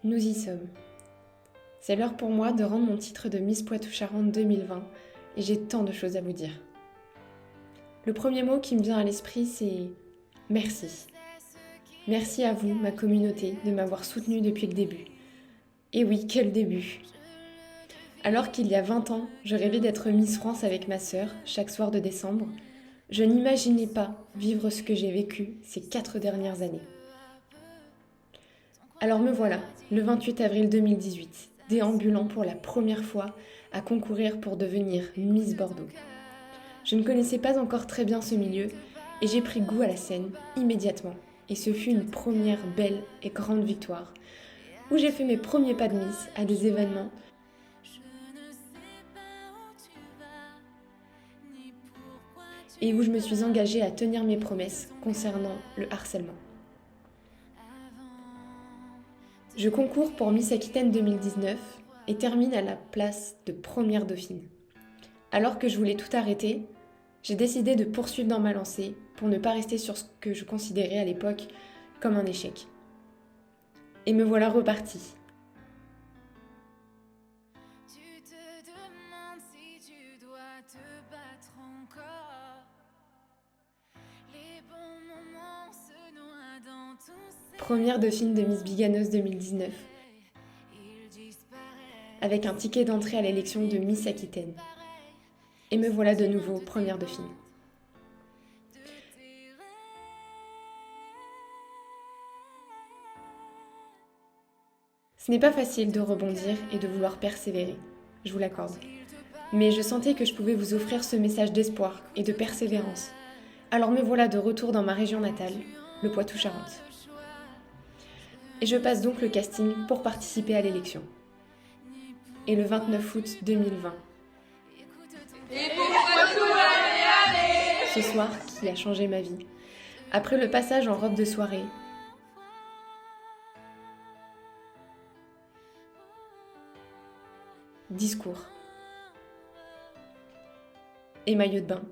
Nous y sommes. C'est l'heure pour moi de rendre mon titre de Miss Poitou-Charentes 2020 et j'ai tant de choses à vous dire. Le premier mot qui me vient à l'esprit, c'est merci. Merci à vous, ma communauté, de m'avoir soutenue depuis le début. Et oui, quel début! Alors qu'il y a 20 ans, je rêvais d'être Miss France avec ma sœur, chaque soir de décembre, je n'imaginais pas vivre ce que j'ai vécu ces 4 dernières années. Alors me voilà, le 28 avril 2018, déambulant pour la première fois à concourir pour devenir Miss Bordeaux. Je ne connaissais pas encore très bien ce milieu et j'ai pris goût à la scène immédiatement. Et ce fut une première belle et grande victoire, où j'ai fait mes premiers pas de Miss à des événements et où je me suis engagée à tenir mes promesses concernant le harcèlement. Je concours pour Miss Aquitaine 2019 et termine à la place de première dauphine. Alors que je voulais tout arrêter, j'ai décidé de poursuivre dans ma lancée pour ne pas rester sur ce que je considérais à l'époque comme un échec. Et me voilà repartie. Première dauphine de Miss Biganos 2019, avec un ticket d'entrée à l'élection de Miss Aquitaine. Et me voilà de nouveau première dauphine. Ce n'est pas facile de rebondir et de vouloir persévérer, je vous l'accorde. Mais je sentais que je pouvais vous offrir ce message d'espoir et de persévérance. Alors me voilà de retour dans ma région natale, le Poitou-Charentes. Et je passe donc le casting pour participer à l'élection. Et le 29 août 2020. Ce soir qui a changé ma vie. Après le passage en robe de soirée, discours et maillot de bain.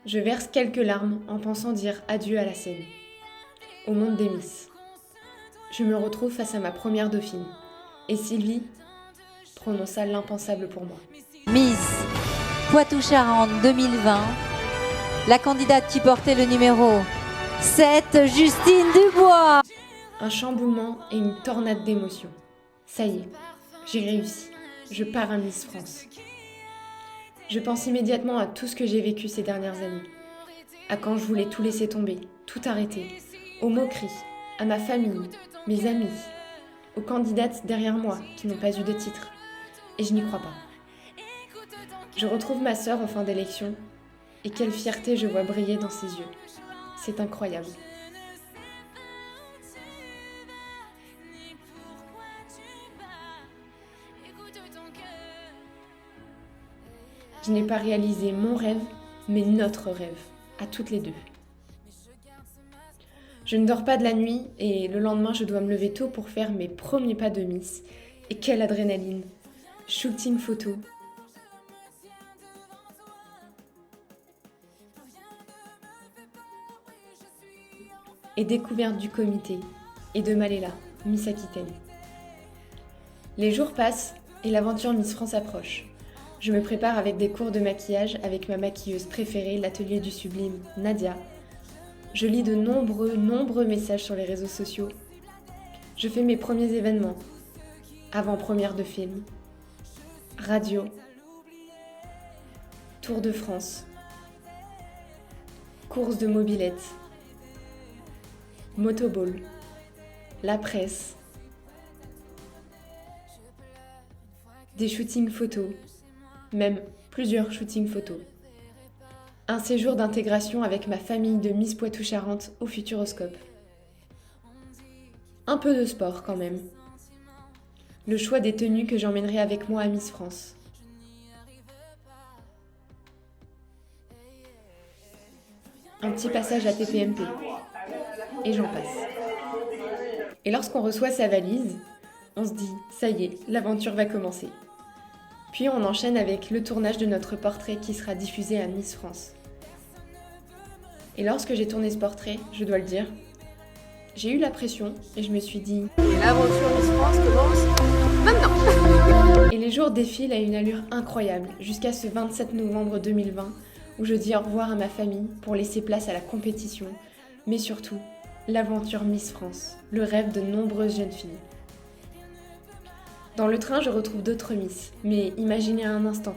Je verse quelques larmes en pensant dire adieu à la scène, au monde des Miss. Je me retrouve face à ma première dauphine, et Sylvie prononça l'impensable pour moi. Miss Poitou-Charentes 2020, la candidate qui portait le numéro 7, Justine Dubois. Un chamboulement et une tornade d'émotions. Ça y est, j'ai réussi. Je pars à Miss France. Je pense immédiatement à tout ce que j'ai vécu ces dernières années. À quand je voulais tout laisser tomber, tout arrêter. Aux moqueries, à ma famille, mes amis, aux candidates derrière moi qui n'ont pas eu de titre. Et je n'y crois pas. Je retrouve ma sœur en fin d'élection et quelle fierté je vois briller dans ses yeux. C'est incroyable. Je n'ai pas réalisé mon rêve, mais notre rêve, à toutes les deux. Je ne dors pas de la nuit et le lendemain, je dois me lever tôt pour faire mes premiers pas de Miss. Et quelle adrénaline! Shooting photo. Et découverte du comité et de Maléla, Miss Aquitaine. Les jours passent et l'aventure Miss France approche. Je me prépare avec des cours de maquillage avec ma maquilleuse préférée, l'atelier du sublime, Nadia. Je lis de nombreux messages sur les réseaux sociaux. Je fais mes premiers événements, avant-première de film, radio, Tour de France, course de mobilette, motoball, la presse, des shootings photos, même plusieurs shootings photos. Un séjour d'intégration avec ma famille de Miss Poitou-Charentes au Futuroscope. Un peu de sport quand même. Le choix des tenues que j'emmènerai avec moi à Miss France. Un petit passage à TPMP. Et j'en passe. Et lorsqu'on reçoit sa valise, on se dit, ça y est, l'aventure va commencer. Puis on enchaîne avec le tournage de notre portrait qui sera diffusé à Miss France. Et lorsque j'ai tourné ce portrait, je dois le dire, j'ai eu la pression et je me suis dit « L'aventure Miss France commence maintenant !» Et les jours défilent à une allure incroyable jusqu'à ce 27 novembre 2020 où je dis au revoir à ma famille pour laisser place à la compétition, mais surtout l'aventure Miss France, le rêve de nombreuses jeunes filles. Dans le train, je retrouve d'autres Miss, mais imaginez un instant.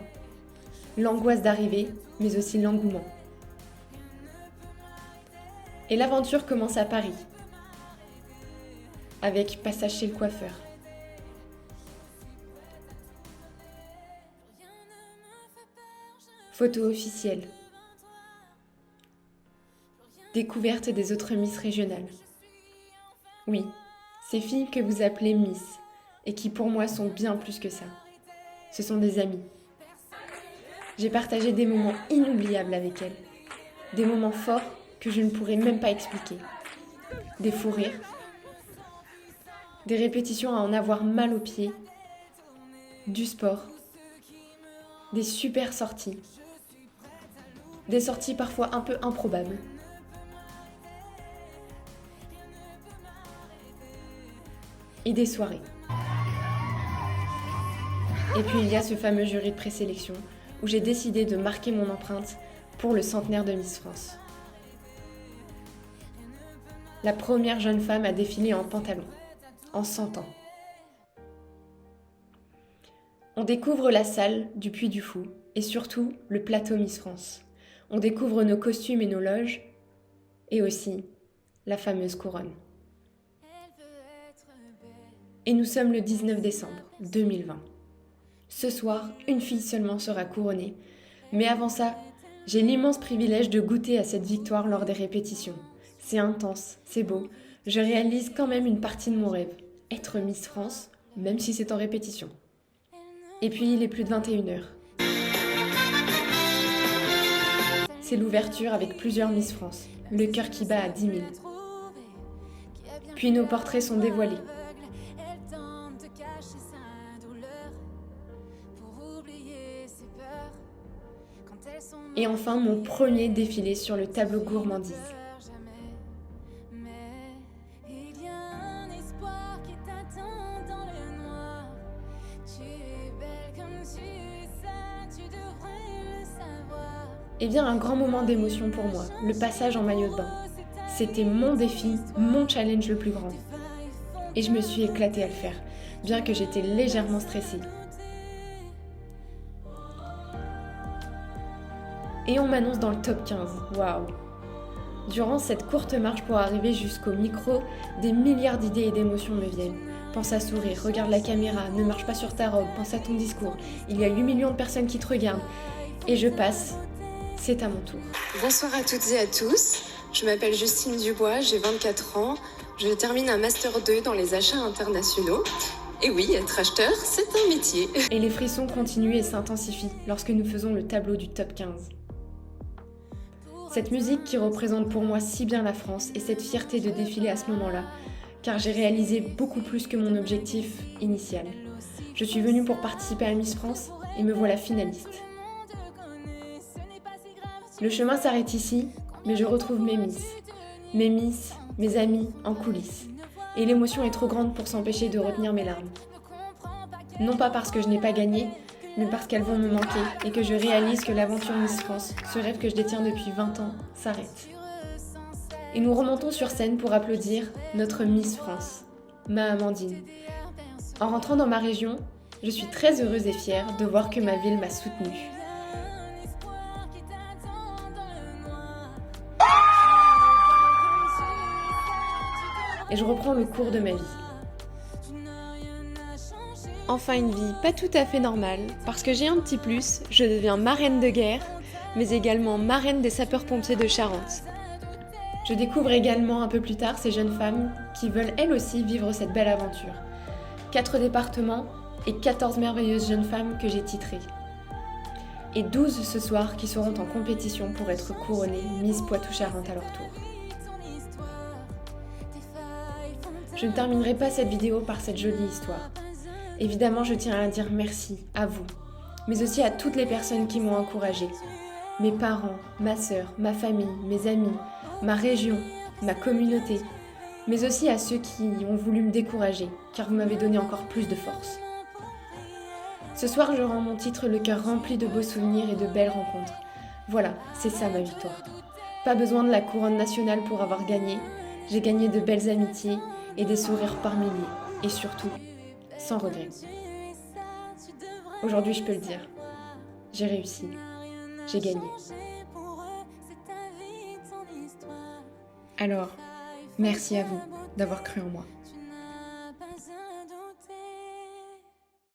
L'angoisse d'arriver, mais aussi l'engouement. Et l'aventure commence à Paris, avec passage chez le coiffeur. Photo officielle. Découverte des autres Miss régionales. Oui, ces filles que vous appelez Miss, et qui pour moi sont bien plus que ça. Ce sont des amies. J'ai partagé des moments inoubliables avec elles. Des moments forts que je ne pourrais même pas expliquer. Des fous rires. Des répétitions à en avoir mal aux pieds. Du sport. Des super sorties. Des sorties parfois un peu improbables. Et des soirées. Et puis il y a ce fameux jury de présélection où j'ai décidé de marquer mon empreinte pour le centenaire de Miss France. La première jeune femme à défiler en pantalon, en 100 ans. On découvre la salle du Puy du Fou et surtout le plateau Miss France. On découvre nos costumes et nos loges et aussi la fameuse couronne. Et nous sommes le 19 décembre 2020. Ce soir, une fille seulement sera couronnée. Mais avant ça, j'ai l'immense privilège de goûter à cette victoire lors des répétitions. C'est intense, c'est beau. Je réalise quand même une partie de mon rêve. Être Miss France, même si c'est en répétition. Et puis, il est plus de 21h. C'est l'ouverture avec plusieurs Miss France. Le cœur qui bat à 10 000. Puis nos portraits sont dévoilés. Et enfin, mon premier défilé sur le tableau gourmandise. Eh bien, un grand moment d'émotion pour moi, le passage en maillot de bain. C'était mon défi, mon challenge le plus grand. Et je me suis éclatée à le faire, bien que j'étais légèrement stressée. Et on m'annonce dans le top 15, waouh! Durant cette courte marche pour arriver jusqu'au micro, des milliards d'idées et d'émotions me viennent. Pense à sourire, regarde la caméra, ne marche pas sur ta robe, pense à ton discours. Il y a 8 millions de personnes qui te regardent. Et je passe, c'est à mon tour. Bonsoir à toutes et à tous, je m'appelle Justine Dubois, j'ai 24 ans. Je termine un Master 2 dans les achats internationaux. Et oui, être acheteur, c'est un métier. Et les frissons continuent et s'intensifient lorsque nous faisons le tableau du top 15. Cette musique qui représente pour moi si bien la France et cette fierté de défiler à ce moment-là, car j'ai réalisé beaucoup plus que mon objectif initial. Je suis venue pour participer à Miss France et me voilà finaliste. Le chemin s'arrête ici, mais je retrouve mes Miss, mes amis en coulisses. Et l'émotion est trop grande pour s'empêcher de retenir mes larmes. Non pas parce que je n'ai pas gagné, mais parce qu'elles vont me manquer et que je réalise que l'aventure Miss France, ce rêve que je détiens depuis 20 ans, s'arrête. Et nous remontons sur scène pour applaudir notre Miss France, ma Amandine. En rentrant dans ma région, je suis très heureuse et fière de voir que ma ville m'a soutenue. Et je reprends le cours de ma vie. Enfin une vie pas tout à fait normale, parce que j'ai un petit plus, je deviens marraine de guerre, mais également marraine des sapeurs-pompiers de Charente. Je découvre également un peu plus tard ces jeunes femmes qui veulent elles aussi vivre cette belle aventure. 4 départements et 14 merveilleuses jeunes femmes que j'ai titrées. Et 12 ce soir qui seront en compétition pour être couronnées Miss Poitou-Charentes à leur tour. Je ne terminerai pas cette vidéo par cette jolie histoire. Évidemment, je tiens à dire merci à vous, mais aussi à toutes les personnes qui m'ont encouragée. Mes parents, ma sœur, ma famille, mes amis, ma région, ma communauté, mais aussi à ceux qui ont voulu me décourager, car vous m'avez donné encore plus de force. Ce soir, je rends mon titre le cœur rempli de beaux souvenirs et de belles rencontres. Voilà, c'est ça ma victoire. Pas besoin de la couronne nationale pour avoir gagné. J'ai gagné de belles amitiés et des sourires par milliers. Et surtout, sans regret. Aujourd'hui, je peux le dire. J'ai réussi. J'ai gagné. Alors, merci à vous d'avoir cru en moi.